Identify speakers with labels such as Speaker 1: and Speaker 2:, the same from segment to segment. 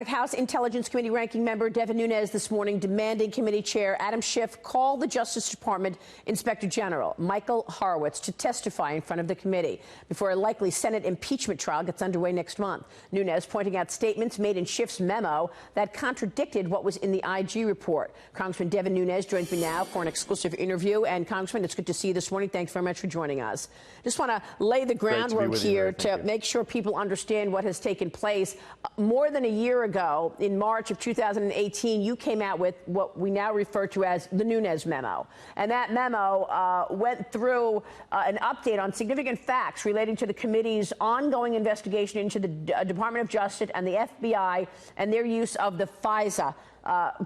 Speaker 1: House Intelligence Committee Ranking Member Devin Nunes this morning demanding Committee Chair Adam Schiff call the Justice Department Inspector General Michael Horowitz to testify in front of the committee before a likely Senate impeachment trial gets underway next month. Nunes pointing out statements made in Schiff's memo that contradicted what was in the IG report. Congressman Devin Nunes joins me now for an exclusive interview. And Congressman, it's good to see you this morning. Thanks very much for joining us. Just want to lay the groundwork here to make sure people understand what has taken place. More than a year ago, in March of 2018, you came out with what we now refer to as the Nunes memo. And that memo went through an update on significant facts relating to the committee's ongoing investigation into the Department of Justice and the FBI and their use of the FISA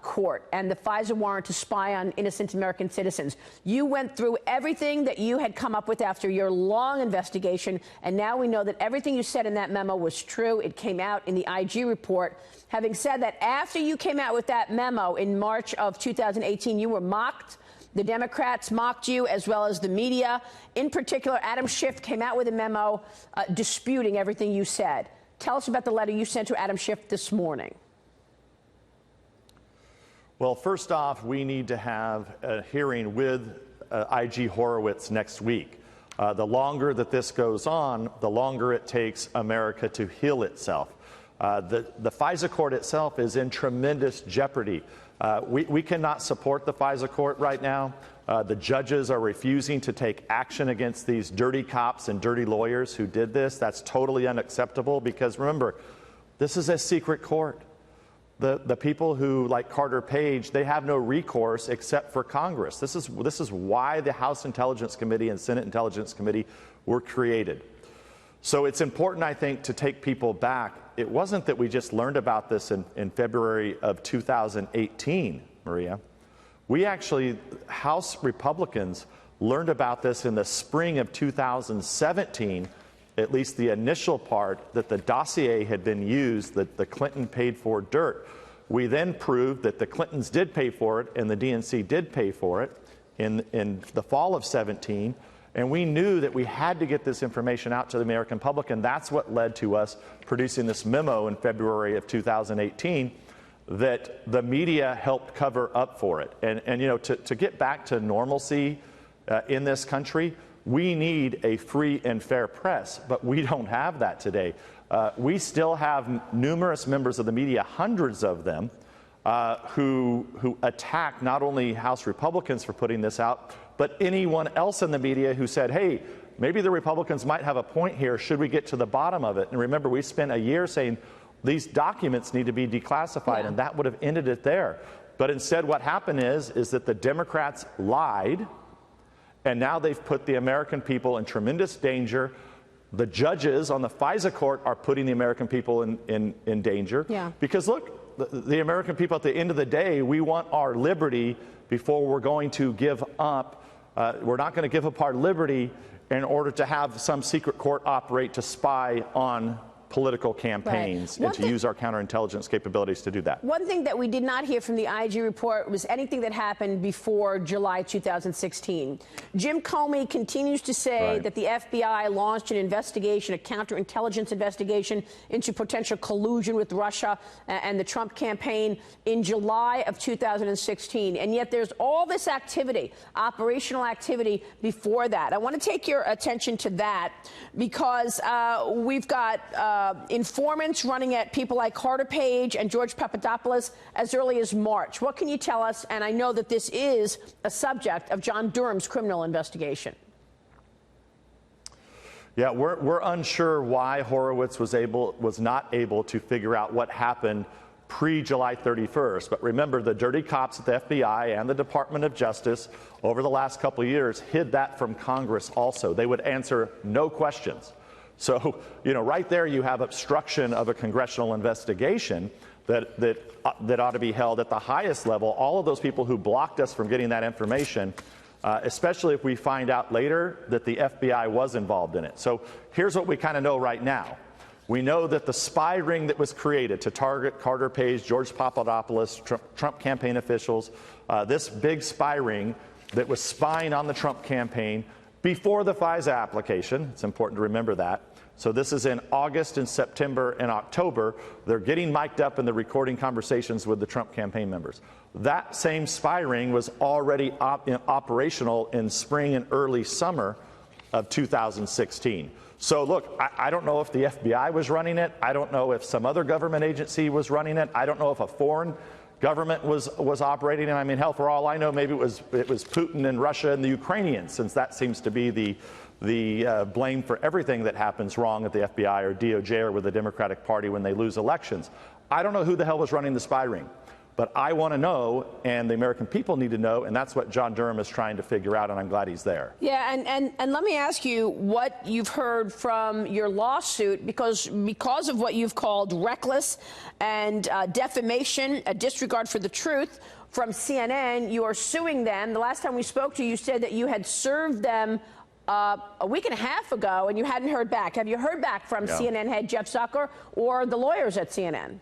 Speaker 1: court and the FISA warrant to spy on innocent American citizens. You went through everything that you had come up with after your long investigation, and now we know that everything you said in that memo was true. It came out in the IG report. Having said that, after you came out with that memo in March of 2018, you were mocked. The Democrats mocked you, as well as the media. In particular, Adam Schiff came out with a memo disputing everything you said. Tell us about the letter you sent to Adam Schiff this morning.
Speaker 2: Well, first off, we need to have a hearing with IG Horowitz next week. The longer that this goes on, the longer it takes America to heal itself. The FISA court itself is in tremendous jeopardy. We cannot support the FISA court right now. The judges are refusing to take action against these dirty cops and dirty lawyers who did this. That's totally unacceptable because, remember, this is a secret court. The people who, like Carter Page, they have no recourse except for Congress. This is why the House Intelligence Committee and Senate Intelligence Committee were created. So it's important, I think, to take people back. It wasn't that we just learned about this in February of 2018, Maria. We actually, House Republicans, learned about this in the spring of 2017, at least the initial part, that the dossier had been used, that the Clinton paid for dirt. We then proved that the Clintons did pay for it and the DNC did pay for it in the fall of 17. And we knew that we had to get this information out to the American public, and that's what led to us producing this memo in February of 2018 that the media helped cover up for it. And you know, to get back to normalcy in this country, we need a free and fair press, but we don't have that today. We still have numerous members of the media, hundreds of them, who attack not only House Republicans for putting this out, but anyone else in the media who said, hey, maybe the Republicans might have a point here. Should we get to the bottom of it? And remember, we spent a year saying these documents need to be declassified, and that would have ended it there. But instead, what happened is that the Democrats lied. And now they've put the American people in tremendous danger. The judges on the FISA court are putting the American people in danger. Yeah. Because, look, the American people, at the end of the day, we want our liberty before we're going to give up. We're not going to give up our liberty in order to have some secret court operate to spy on political campaigns and to use our counterintelligence capabilities to do that.
Speaker 1: One thing that we did not hear from the IG report was anything that happened before July 2016. Jim Comey continues to say that the FBI launched an investigation, a counterintelligence investigation into potential collusion with Russia and the Trump campaign in July of 2016. And yet there's all this activity, operational activity before that. I want to take your attention to that because we've got informants running at people like Carter Page and George Papadopoulos as early as March. What can you tell us? And I know that this is a subject of John Durham's criminal investigation.
Speaker 2: Yeah, we're unsure why Horowitz was not able to figure out what happened pre-July 31st. But remember, the dirty cops at the FBI and the Department of Justice over the last couple of years hid that from Congress also. They would answer no questions. So, you know, right there you have obstruction of a congressional investigation that ought to be held at the highest level. All of those people who blocked us from getting that information, especially if we find out later that the FBI was involved in it. So here's what we kind of know right now. We know that the spy ring that was created to target Carter Page, George Papadopoulos, Trump campaign officials, this big spy ring that was spying on the Trump campaign before the FISA application, it's important to remember that, So this is in August and September and October. They're getting mic'd up and they're recording conversations with the Trump campaign members. That same spy ring was already operational in spring and early summer of 2016. So look, I don't know if the FBI was running it. I don't know if some other government agency was running it. I don't know if a foreign government was operating it. I mean, hell, for all I know, maybe it was Putin and Russia and the Ukrainians, since that seems to be the blame for everything that happens wrong at the FBI or DOJ or with the Democratic Party when they lose elections. I don't know who the hell was running the spy ring. But I want to know, and the American people need to know, and that's what John Durham is trying to figure out, and I'm glad he's there.
Speaker 1: Yeah, and let me ask you what you've heard from your lawsuit, because of what you've called reckless and defamation, a disregard for the truth from CNN, you are suing them. The last time we spoke to you, you said that you had served them a week and a half ago, and you hadn't heard back. Have you heard back from CNN head Jeff Zucker or the lawyers at CNN?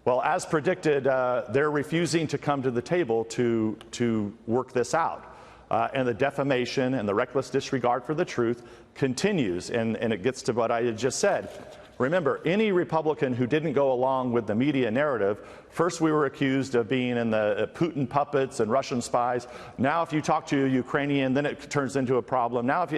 Speaker 2: Well, as predicted, they're refusing to come to the table to work this out. And the defamation and the reckless disregard for the truth continues. And it gets to what I had just said. Remember, any Republican who didn't go along with the media narrative, first we were accused of being in the Putin puppets and Russian spies. Now if you talk to a Ukrainian, then it turns into a problem. Now if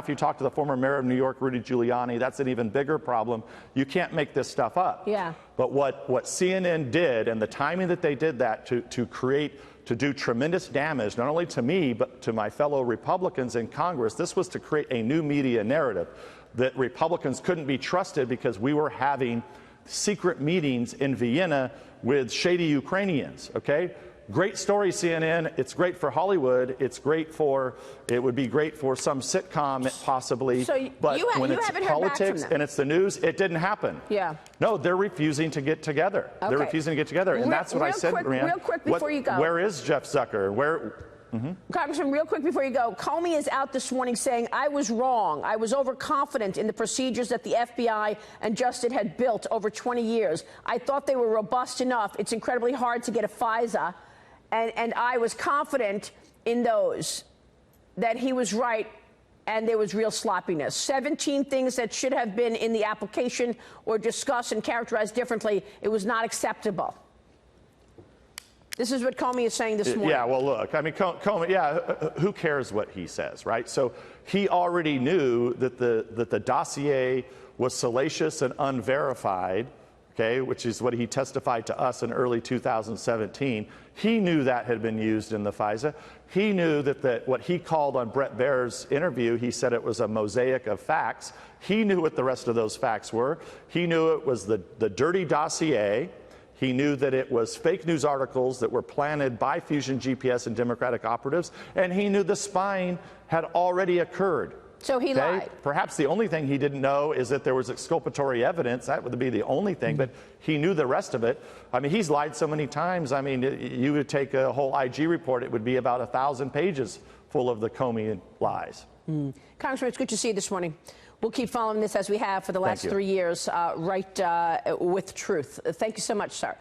Speaker 2: you talk to the former mayor of New York, Rudy Giuliani, that's an even bigger problem. You can't make this stuff up.
Speaker 1: Yeah.
Speaker 2: But what CNN did, and the timing that they did that to do tremendous damage, not only to me, but to my fellow Republicans in Congress, this was to create a new media narrative that Republicans couldn't be trusted because we were having secret meetings in Vienna with shady Ukrainians, okay? Great story, CNN. It's great for Hollywood. It would be great for some sitcom, possibly.
Speaker 1: So
Speaker 2: but when it's politics and it's the news, it didn't happen.
Speaker 1: Yeah.
Speaker 2: No, they're refusing to get together. Okay. They're refusing to get together. And that's what I said, Maria.
Speaker 1: Real quick before you go.
Speaker 2: Where is Jeff Zucker?
Speaker 1: Congressman, real quick before you go, Comey is out this morning saying, I was wrong. I was overconfident in the procedures that the FBI and Justice had built over 20 years. I thought they were robust enough. It's incredibly hard to get a FISA. And I was confident in those, that he was right, and there was real sloppiness. 17 things that should have been in the application or discussed and characterized differently. It was not acceptable. This is what Comey is saying this morning.
Speaker 2: Yeah, well, look, I mean, Comey, who cares what he says, right? So he already knew that the dossier was salacious and unverified, okay, which is what he testified to us in early 2017. He knew that had been used in the FISA. He knew that what he called on Bret Baier's interview, he said it was a mosaic of facts. He knew what the rest of those facts were. He knew it was the dirty dossier. He knew that it was fake news articles that were planted by Fusion GPS and Democratic operatives, and he knew the spying had already occurred.
Speaker 1: So he lied.
Speaker 2: Perhaps the only thing he didn't know is that there was exculpatory evidence. That would be the only thing, but he knew the rest of it. I mean, he's lied so many times. I mean, you would take a whole IG report, it would be about 1,000 pages full of the Comey lies.
Speaker 1: Congressman, it's good to see you this morning. We'll keep following this as we have for the last 3 years, right with truth. Thank you so much, sir.